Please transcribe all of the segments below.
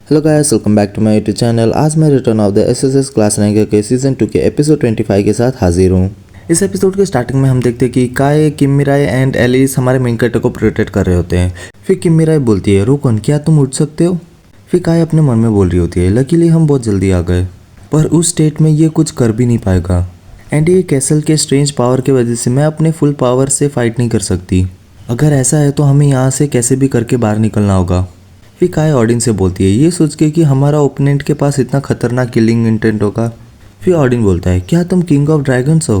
Hello guys, welcome back to my YouTube channel. आज मैं return of the SSS class 9 के season 2 के episode 25 के साथ हाजिर हूँ। इस एपिसोड के स्टार्टिंग में हम देखते हैं कि काय, किमिराई एंड एलिस हमारे मेन कैरेक्टर को प्रोटेक्ट कर रहे होते हैं। फिर किमिराई बोलती है, रोकन क्या तुम उठ सकते हो? फिर काय अपने मन में बोल रही होती है, लकीली हम बहुत जल्दी आ गए, पर उस स्टेट में ये कुछ कर भी नहीं पाएगा एंड ये कैसल के स्ट्रेंज पावर की वजह से मैं अपने फुल पावर से फाइट नहीं कर सकती। अगर ऐसा है तो हमें यहाँ से कैसे भी करके बाहर निकलना होगा। फिर काय ऑडिन से बोलती है, ये सोच के कि हमारा ओपोनेंट के पास इतना खतरनाक किलिंग इंटेंट होगा। फिर ऑडिन बोलता है, क्या तुम किंग ऑफ ड्रैगन्स हो?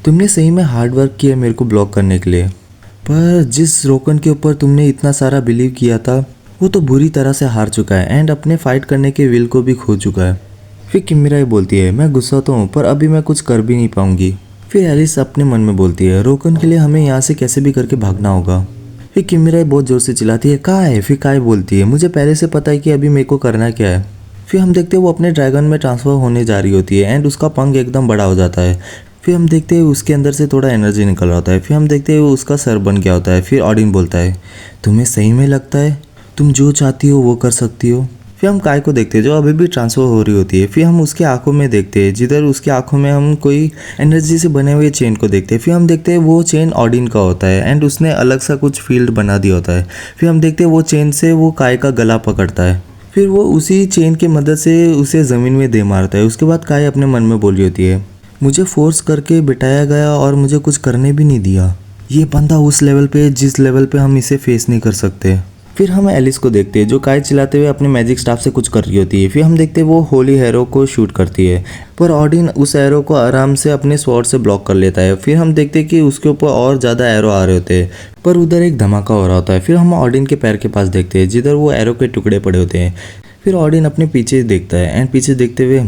तुमने सही में हार्ड वर्क किया मेरे को ब्लॉक करने के लिए, पर जिस रोकन के ऊपर तुमने इतना सारा बिलीव किया था वो तो बुरी तरह से हार चुका है एंड अपने फाइट करने के विल को भी खो चुका है। फिर किमिराई बोलती है, मैं गुस्सा तो हूँ पर अभी मैं कुछ कर भी नहीं पाऊंगी। फिर एलिस अपने मन में बोलती है, रोकन के लिए हमें यहाँ से कैसे भी करके भागना होगा। फिर किमिराई बहुत जोर से चिल्लाती है, कहाँ है? फिर काय बोलती है, मुझे पहले से पता है कि अभी मेरे को करना क्या है। फिर हम देखते हैं वो अपने ड्रैगन में ट्रांसफर होने जा रही होती है एंड उसका पंख एकदम बड़ा हो जाता है। फिर हम देखते हैं उसके अंदर से थोड़ा एनर्जी निकल रहा होता है। फिर हम देखते हैं वो उसका सर बन गया होता है। फिर ऑडिन बोलता है, तुम्हें सही में लगता है तुम जो चाहती हो वो कर सकती हो? फिर हम काय को देखते हैं जो अभी भी ट्रांसफर हो रही होती है। फिर हम उसके आंखों में देखते हैं, जिधर उसकी आंखों में हम कोई एनर्जी से बने हुए चेन को देखते हैं। फिर हम देखते हैं वो चेन ऑडिन का होता है एंड उसने अलग सा कुछ फील्ड बना दिया होता है। फिर हम देखते हैं वो चेन से वो काय का गला पकड़ता है। फिर वो उसी चेन की मदद से उसे ज़मीन में दे मारता है। उसके बाद काय अपने मन में बोल रही होती है, मुझे फोर्स करके बिठाया गया और मुझे कुछ करने भी नहीं दिया। ये बंदा उस लेवल पे जिस लेवल पे हम इसे फेस नहीं कर सकते। फिर हम एलिस को देखते हैं जो काय चिल्लाते हुए अपने मैजिक स्टाफ से कुछ कर रही होती है। फिर हम देखते हैं वो होली एरो को शूट करती है, पर ऑडिन उस एरो को आराम से अपने स्वॉर्ड से ब्लॉक कर लेता है। फिर हम देखते हैं कि उसके ऊपर और ज़्यादा एरो आ रहे होते हैं, पर उधर एक धमाका हो रहा होता है। फिर हम ऑडिन के पैर के पास देखते हैं जिधर वो एरो के टुकड़े पड़े होते हैं। फिर ऑडिन अपने पीछे देखता है एंड पीछे देखते हुए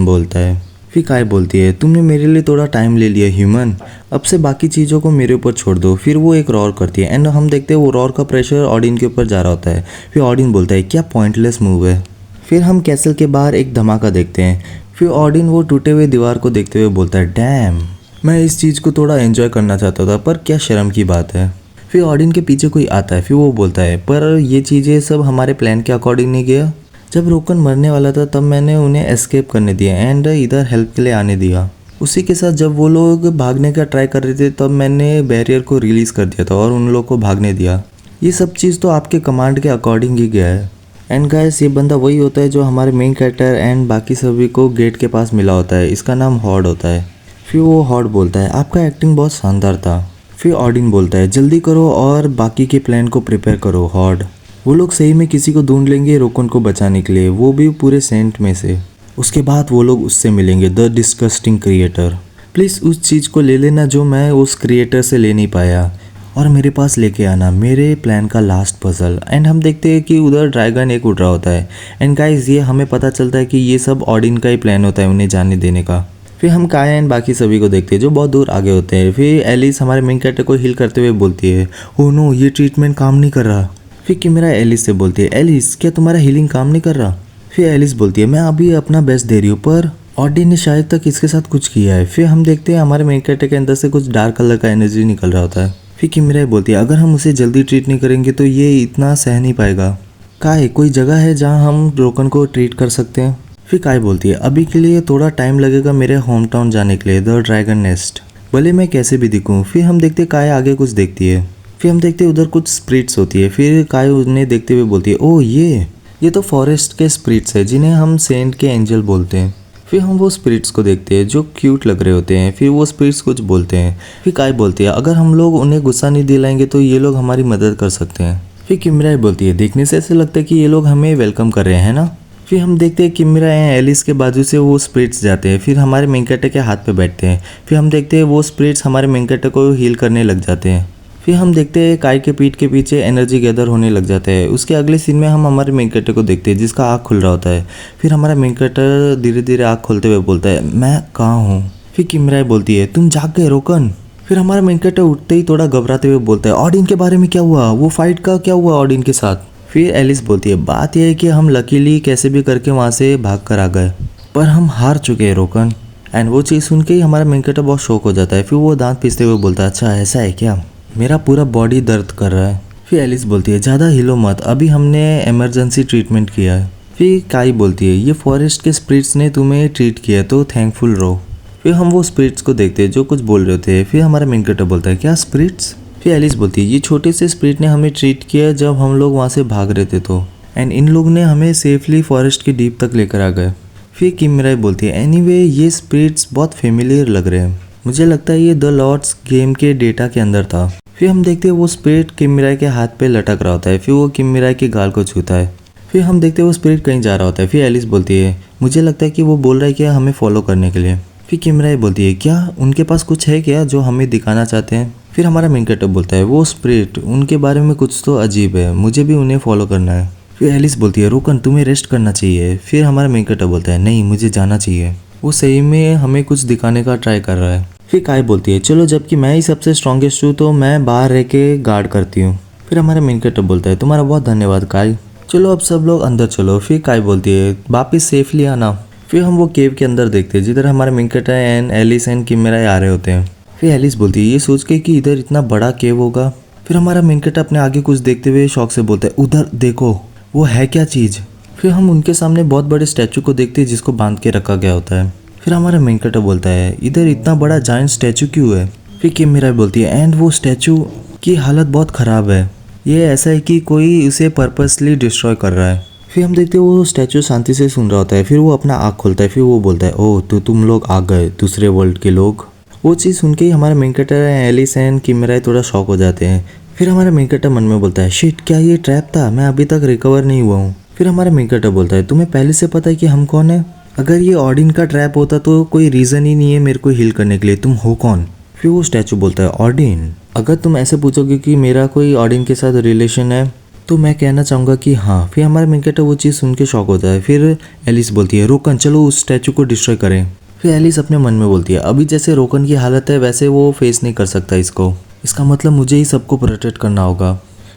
बोलता है। फिर काय बोलती है, तुमने मेरे लिए थोड़ा टाइम ले लिया ह्यूमन, अब से बाकी चीज़ों को मेरे ऊपर छोड़ दो। फिर वो एक रॉर करती है एंड हम देखते हैं वो रॉर का प्रेशर ऑडिन के ऊपर जा रहा होता है। फिर ऑडिन बोलता है, क्या पॉइंटलेस मूव है। फिर हम कैसल के बाहर एक धमाका देखते हैं। फिर ऑडिन वो टूटे हुए दीवार को देखते हुए बोलता है, डैम, मैं इस चीज़ को थोड़ा एंजॉय करना चाहता था पर क्या शर्म की बात है। फिर ऑडिन के पीछे कोई आता है। फिर वो बोलता है, पर ये चीज़ें सब हमारे प्लान के अकॉर्डिंग नहीं गया। जब रोकन मरने वाला था तब मैंने उन्हें एस्केप करने दिया एंड इधर हेल्प के लिए आने दिया। उसी के साथ जब वो लोग भागने का ट्राई कर रहे थे तब मैंने बैरियर को रिलीज़ कर दिया था और उन लोग को भागने दिया। ये सब चीज़ तो आपके कमांड के अकॉर्डिंग ही गया है। एंड गाइस, ये बंदा वही होता है जो हमारे मेन कैरेक्टर एंड बाकी सभी को गेट के पास मिला होता है। इसका नाम हॉर्ड होता है। फिर वो हॉर्ड बोलता है, आपका एक्टिंग बहुत शानदार था। फिर ऑडिन बोलता है, जल्दी करो और बाकी के प्लान को प्रिपेयर करो हॉर्ड। वो लोग सही में किसी को ढूंढ लेंगे रोकन को बचाने के लिए, वो भी पूरे सेंट में से। उसके बाद वो लोग उससे मिलेंगे, द डिस्गस्टिंग क्रिएटर। प्लीज़ उस चीज़ को ले लेना जो मैं उस क्रिएटर से ले नहीं पाया और मेरे पास लेके आना मेरे प्लान का लास्ट पजल। एंड हम देखते हैं कि उधर ड्रैगन एक उड़ रहा होता है एंड गाइस, ये हमें पता चलता है कि ये सब ऑडिन का ही प्लान होता है उन्हें जाने देने का। फिर हम काय एंड बाकी सभी को देखते हैं जो बहुत दूर आगे होते हैं। फिर एलिस हमारे मेन कैरेक्टर को हील करते हुए बोलती है, ओह नो, ये ट्रीटमेंट काम नहीं कर रहा। फिर किमिराई एलिस से बोलती है, एलिस क्या तुम्हारा हीलिंग काम नहीं कर रहा? फिर एलिस बोलती है, मैं अभी अपना बेस्ट दे रही हूँ पर ऑडिन ने शायद तक इसके साथ कुछ किया है। फिर हम देखते हैं हमारे मेन कैरेक्टर के अंदर से कुछ डार्क कलर का एनर्जी निकल रहा होता है। फिर किमिराई बोलती है, अगर हम उसे जल्दी ट्रीट नहीं करेंगे तो ये इतना सह नहीं पाएगा। काय, कोई जगह है जहाँ हम रोकन को ट्रीट कर सकते हैं? फिर काय बोलती है, अभी के लिए थोड़ा टाइम लगेगा मेरे होम टाउन जाने के लिए, द ड्रैगन नेस्ट, भले मैं कैसे भी दिखूँ। फिर हम देखते काय आगे कुछ देखती है। फिर हम देखते हैं उधर कुछ स्पिरिट्स होती है। फिर काय उन्हें देखते हुए बोलती है, ओह ये तो फॉरेस्ट के स्पिरिट्स है जिन्हें हम सेंट के एंजल बोलते हैं। फिर हम वो स्पिरिट्स को देखते हैं जो क्यूट लग रहे होते हैं। फिर वो स्पिरिट्स कुछ बोलते हैं। फिर काय बोलती है, अगर हम लोग उन्हें गुस्सा नहीं दिलाएंगे तो ये लोग हमारी मदद कर सकते हैं। फिर किमिराई बोलती है, देखने से ऐसे लगता है कि ये लोग हमें वेलकम कर रहे हैं ना। फिर हम देखते हैं किमिराई एंड एलिस के बाजू से वो स्पिरिट्स जाते हैं। फिर हमारे मेन कैरेक्टर के हाथ पे बैठते हैं। फिर हम देखते हैं वो स्पिरिट्स हमारे मेन कैरेक्टर को हील करने लग जाते हैं। फिर हम देखते हैं काय के पीठ के पीछे एनर्जी गैदर होने लग जाता है। उसके अगले सीन में हम हमारे मेन कैरेक्टर को देखते हैं जिसका आँख खुल रहा होता है। फिर हमारा मेन कैरेक्टर धीरे धीरे आँख खोलते हुए बोलता है, मैं कहाँ हूँ? फिर किमिराई बोलती है, तुम जाग गए रोकन। फिर हमारा मेन कैरेक्टर उठते ही थोड़ा घबराते हुए बोलता है, ऑडिन के बारे में क्या हुआ? वो फाइट का क्या हुआ ऑडिन के साथ? फिर एलिस बोलती है, बात यह है कि हम लकीली कैसे भी करके वहाँ से भाग कर आ गए, पर हम हार चुके हैं रोकन। एंड वो चीज़ सुन के ही हमारा मेन कैरेक्टर बहुत शौक हो जाता है। फिर वो दांत पीसते हुए बोलता है, अच्छा ऐसा है क्या? मेरा पूरा बॉडी दर्द कर रहा है। फिर एलिस बोलती है, ज़्यादा हिलो मत, अभी हमने इमरजेंसी ट्रीटमेंट किया है। फिर काई बोलती है ये फॉरेस्ट के स्पिरिट्स ने तुम्हें ट्रीट किया तो थैंकफुल रहो। फिर हम वो स्पिरिट्स को देखते हैं जो कुछ बोल रहे होते हैं। फिर हमारा मेन कैरेक्टर बोलता है क्या स्पिरिट्स। फिर एलिस बोलती है ये छोटे से स्पिरिट ने हमें ट्रीट किया जब हम लोग वहाँ से भाग रहे थे तो, एंड इन लोग ने हमें सेफली फॉरेस्ट के डीप तक लेकर आ गए। फिर किम मिराई बोलती है एनीवे ये स्पिरिट्स बहुत फेमिलियर लग रहे हैं, मुझे लगता है ये द लॉर्ड्स गेम के डेटा के अंदर था। फिर हम देखते हैं वो स्पिरिट किम मिराई के हाथ पे लटक रहा होता है। फिर वो किम मिराई के गाल को छूता है। फिर हम देखते हैं वो स्पिरिट कहीं जा रहा होता है। फिर एलिस बोलती है मुझे लगता है कि वो बोल रहा है कि हमें फॉलो करने के लिए। फिर किम मिराई बोलती है क्या उनके पास कुछ है क्या जो हमें दिखाना चाहते हैं। फिर हमारा मेन कैरेक्टर बोलता है वो स्पिरिट उनके बारे में कुछ तो अजीब है, मुझे भी उन्हें फॉलो करना है। फिर एलिस बोलती है रोकन तुम्हें रेस्ट करना चाहिए। फिर हमारा मेन कैरेक्टर बोलता है नहीं मुझे जाना चाहिए, वो सही में हमें कुछ दिखाने का ट्राई कर रहा है। फिर काई बोलती है चलो जबकि मैं ही सबसे स्ट्रॉन्गेस्ट हूँ तो मैं बाहर रह के गार्ड करती हूँ। फिर हमारा मेन कैरेक्टर बोलता है तुम्हारा बहुत धन्यवाद काई, चलो अब सब लोग अंदर चलो। फिर काई बोलती है वापिस सेफली आना। फिर हम वो केव के अंदर देखते हैं जिधर हमारे main character and Alice and Kim Mirai आ रहे होते हैं। फिर एलिस बोलती है ये सोच के कि इधर इतना बड़ा केव होगा। फिर हमारा मेन कैरेक्टर अपने आगे कुछ देखते हुए शौक से बोलता है उधर देखो वो है क्या चीज़। फिर हम उनके सामने बहुत बड़े स्टैचू को देखते हैं जिसको बांध के रखा गया होता है। फिर हमारा मेन कैरेक्टर बोलता है इधर इतना बड़ा जायंट स्टैचू क्यों है। फिर किम मिराई बोलती है एंड वो स्टैचू की हालत बहुत ख़राब है, ये ऐसा है कि कोई उसे पर्पसली डिस्ट्रॉय कर रहा है। फिर हम देखते हैं वो स्टैचू शांति से सुन रहा होता है। फिर वो अपना आँख खोलता है। फिर वो बोलता है ओह तो तुम लोग आ गए दूसरे वर्ल्ड के लोग। वो चीज़ सुन के ही हमारा main character Alice and Kim Mirai थोड़ा शॉक हो जाते हैं। फिर हमारा मेन कैरेक्टर मन में बोलता है शिट क्या ये ट्रैप था, मैं अभी तक रिकवर नहीं हुआ हूँ। फिर हमारा मेन कैरेक्टर बोलता है तुम्हें पहले से पता है कि हम कौन है, अगर ये ऑडिन का ट्रैप होता तो कोई रीज़न ही नहीं है मेरे को हील करने के लिए, तुम हो कौन। फिर वो स्टैचू बोलता है ऑडिन, अगर तुम ऐसे पूछोगे कि मेरा कोई ऑडिन के साथ रिलेशन है तो मैं कहना चाहूँगा कि हाँ। फिर हमारा मेन कैरेक्टर वो चीज़ सुन के शॉक होता है। फिर एलिस बोलती है रोकन चलो उस स्टैचू को डिस्ट्रॉय करें। फिर एलिस अपने मन में बोलती है अभी जैसे रोकन की हालत है वैसे वो फेस नहीं कर सकता इसको, इसका मतलब मुझे ही सबको प्रोटेक्ट करना होगा।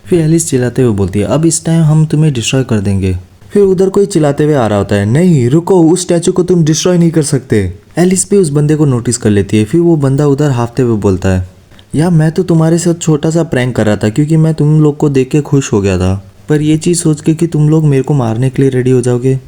फिर एलिस चिल्लाते हुए बोलती है अब इस टाइम हम तुम्हें डिस्ट्रॉय कर देंगे। फिर उधर कोई चिल्लाते हुए आ रहा होता है नहीं रुको उस स्टैचू को तुम डिस्ट्रॉय नहीं कर सकते। एलिस भी उस बंदे को नोटिस कर लेती है। फिर वो बंदा उधर हाफते हुए बोलता है यार मैं तो तुम्हारे साथ छोटा सा प्रैंक कर रहा था क्योंकि मैं तुम लोग को देख के खुश हो गया था, पर ये चीज़ सोच के कि तुम लोग मेरे को मारने के लिए रेडी हो जाओगे।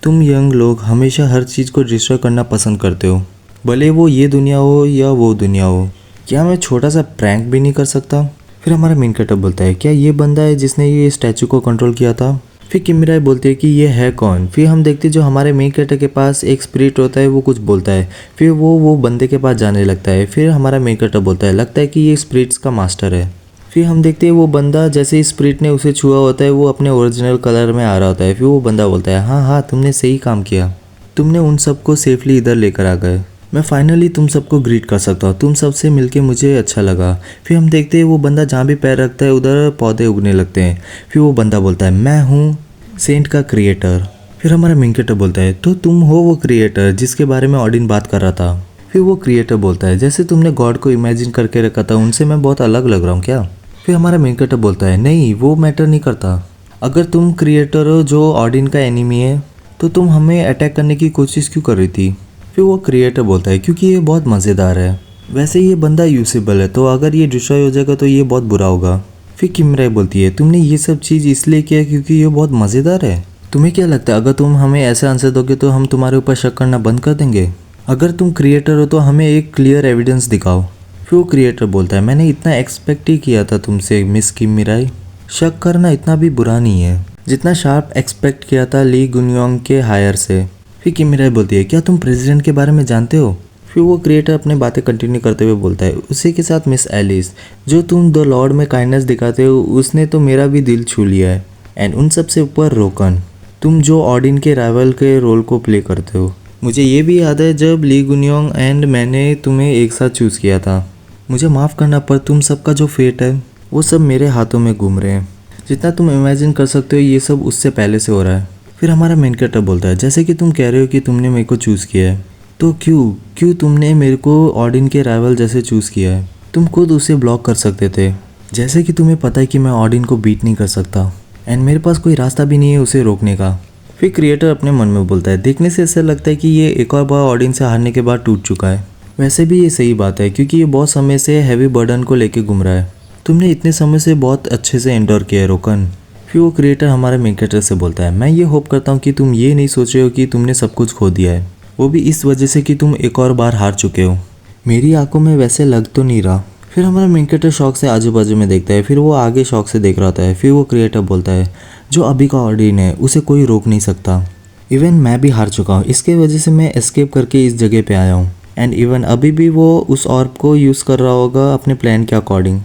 तुम यंग लोग हमेशा हर चीज़ को डिस्ट्रॉय करना पसंद करते हो, भले वो ये दुनिया हो या वो दुनिया हो, क्या मैं छोटा सा प्रैंक भी नहीं कर सकता। फिर हमारा मेन कैरेक्टर बोलता है क्या ये बंदा है जिसने ये स्टैचू को कंट्रोल किया था। फिर किम मिराई बोलती है कि ये है कौन। फिर हम देखते हैं जो हमारे मेन कैरेक्टर के पास एक स्पिरिट होता है वो कुछ बोलता है। फिर वो बंदे के पास जाने लगता है। फिर हमारा मेन कैरेक्टर बोलता है लगता है कि ये स्पिरिट्स का मास्टर है। फिर हम देखते हैं वो बंदा जैसे ही स्पिरिट ने उसे छुआ होता है वो अपने ओरिजिनल कलर में आ रहा होता है। फिर वो बंदा बोलता है हाँ तुमने सही काम किया, तुमने उन सबको सेफली इधर लेकर आ गए, मैं फाइनली तुम सबको ग्रीट कर सकता हूँ, तुम सबसे मिलके मुझे अच्छा लगा। फिर हम देखते हैं वो बंदा जहाँ भी पैर रखता है उधर पौधे उगने लगते हैं। फिर वो बंदा बोलता है मैं हूँ सेंट का क्रिएटर। फिर हमारा मेन कैरेक्टर बोलता है तो तुम हो वो क्रिएटर जिसके बारे में ऑडिन बात कर रहा था। फिर वो क्रिएटर बोलता है जैसे तुमने गॉड को इमेजिन करके रखा था उनसे मैं बहुत अलग लग रहा हूँ क्या। फिर हमारा मेन कैरेक्टर बोलता है नहीं वो मैटर नहीं करता, अगर तुम क्रिएटर हो जो ऑडिन का एनिमी है तो तुम हमें अटैक करने की कोशिश क्यों कर रही थी। फिर वो क्रिएटर बोलता है क्योंकि ये बहुत मज़ेदार है, वैसे ये बंदा यूसेबल है तो अगर ये डिस्ट्रॉय हो जाएगा तो ये बहुत बुरा होगा। फिर किम मिराई बोलती है तुमने ये सब चीज़ इसलिए किया क्योंकि ये बहुत मज़ेदार है, तुम्हें क्या लगता है अगर तुम हमें ऐसे आंसर दोगे तो हम तुम्हारे ऊपर शक करना बंद कर देंगे, अगर तुम क्रिएटर हो तो हमें एक क्लियर एविडेंस दिखाओ। फिर वो क्रिएटर बोलता है मैंने इतना एक्सपेक्ट ही किया था तुमसे मिस किम मिराई, शक करना इतना भी बुरा नहीं है जितना शार्प एक्सपेक्ट किया था ली गुनियोंग के हायर से। फिर किम मिराई बोलती है क्या तुम प्रेसिडेंट के बारे में जानते हो। फिर वो क्रिएटर अपने बातें कंटिन्यू करते हुए बोलता है उसी के साथ मिस एलिस जो तुम द लॉर्ड में काइंडनेस दिखाते हो उसने तो मेरा भी दिल छू लिया है, एंड उन सब से ऊपर रोकन तुम जो ऑडिन के राइवल के रोल को प्ले करते हो। मुझे ये भी याद है जब ली गुनियोंग एंड मैंने तुम्हें एक साथ चूज़ किया था, मुझे माफ़ करना पर तुम सबका जो फेट है वो सब मेरे हाथों में घूम रहे हैं, जितना तुम इमेजिन कर सकते हो ये सब उससे पहले से हो रहा है। फिर हमारा मेन कैरेक्टर बोलता है जैसे कि तुम कह रहे हो कि तुमने मेरे को चूज़ किया है तो क्यों तुमने मेरे को ऑडिन के राइवल जैसे चूज़ किया है, तुम खुद उसे ब्लॉक कर सकते थे, जैसे कि तुम्हें पता है कि मैं ऑडिन को बीट नहीं कर सकता एंड मेरे पास कोई रास्ता भी नहीं है उसे रोकने का। फिर क्रिएटर अपने मन में बोलता है देखने से ऐसा लगता है कि ये एक और बार ऑडिन से हारने के बाद टूट चुका है, वैसे भी ये सही बात है क्योंकि ये बहुत समय से हैवी बर्डन को लेके घूम रहा है, तुमने इतने समय से बहुत अच्छे से एंडोर किया है रोकन, फिर वो क्रिएटर हमारे मेन कैरेक्टर से बोलता है, मैं ये होप करता हूँ कि तुम ये नहीं सोच रहे हो कि तुमने सब कुछ खो दिया है, वो भी इस वजह से कि तुम एक और बार हार चुके हो। मेरी आंखों में वैसे लग तो नहीं रहा। फिर हमारा मेन कैरेक्टर शौक से आजू बाजू में देखता है, फिर वो आगे शौक से देख रहा होता है। फिर वो क्रिएटर बोलता है, जो अभी का ऑडियन है उसे कोई रोक नहीं सकता। इवन मैं भी हार चुका हूँ, इसके वजह से मैं एस्केप करके इस जगह पे आया हूँ। एंड इवन अभी भी वो उस ऑर्ब को यूज़ कर रहा होगा अपने प्लान के अकॉर्डिंग,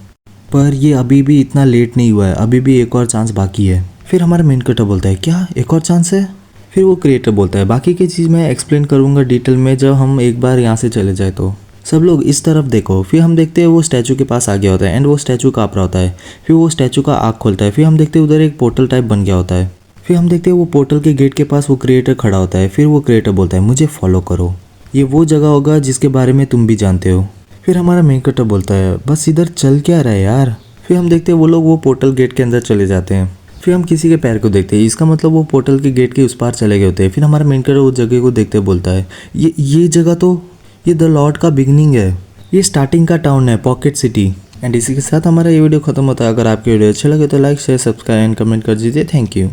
पर ये अभी भी इतना लेट नहीं हुआ है, अभी भी एक और चांस बाकी है। फिर हमारा मेन कैरेक्टर बोलता है, क्या एक और चांस है? फिर वो क्रिएटर बोलता है, बाकी की चीज़ मैं एक्सप्लेन करूँगा डिटेल में जब हम एक बार यहाँ से चले जाए तो। सब लोग इस तरफ देखो। फिर हम देखते हैं वो स्टैचू के पास आ गया होता है एंड वो स्टैचू काँप रहा होता है। फिर वो स्टैचू का आँख खोलता है। फिर हम देखते हैं उधर एक पोर्टल टाइप बन गया होता है। फिर हम देखते हैं वो पोर्टल के गेट के पास वो क्रिएटर खड़ा होता है। फिर वो क्रिएटर बोलता है, मुझे फॉलो करो, ये वो जगह होगा जिसके बारे में तुम भी जानते हो। फिर हमारा मेन कैरेक्टर बोलता है, बस इधर चल क्या रहा है यार। फिर हम देखते हैं वो लोग वो पोर्टल गेट के अंदर चले जाते हैं। फिर हम किसी के पैर को देखते हैं, इसका मतलब वो पोर्टल के गेट के उस पार चले गए होते हैं। फिर हमारा मेन कैरेक्टर उस जगह को देखते बोलता है, ये जगह तो ये द लॉर्ड का बिगनिंग है, ये स्टार्टिंग का टाउन है, पॉकेट सिटी। एंड इसी के साथ हमारा ये वीडियो खत्म होता है। अगर आपकी वीडियो अच्छा लगे तो like share subscribe and comment कर दीजिए। Thank you.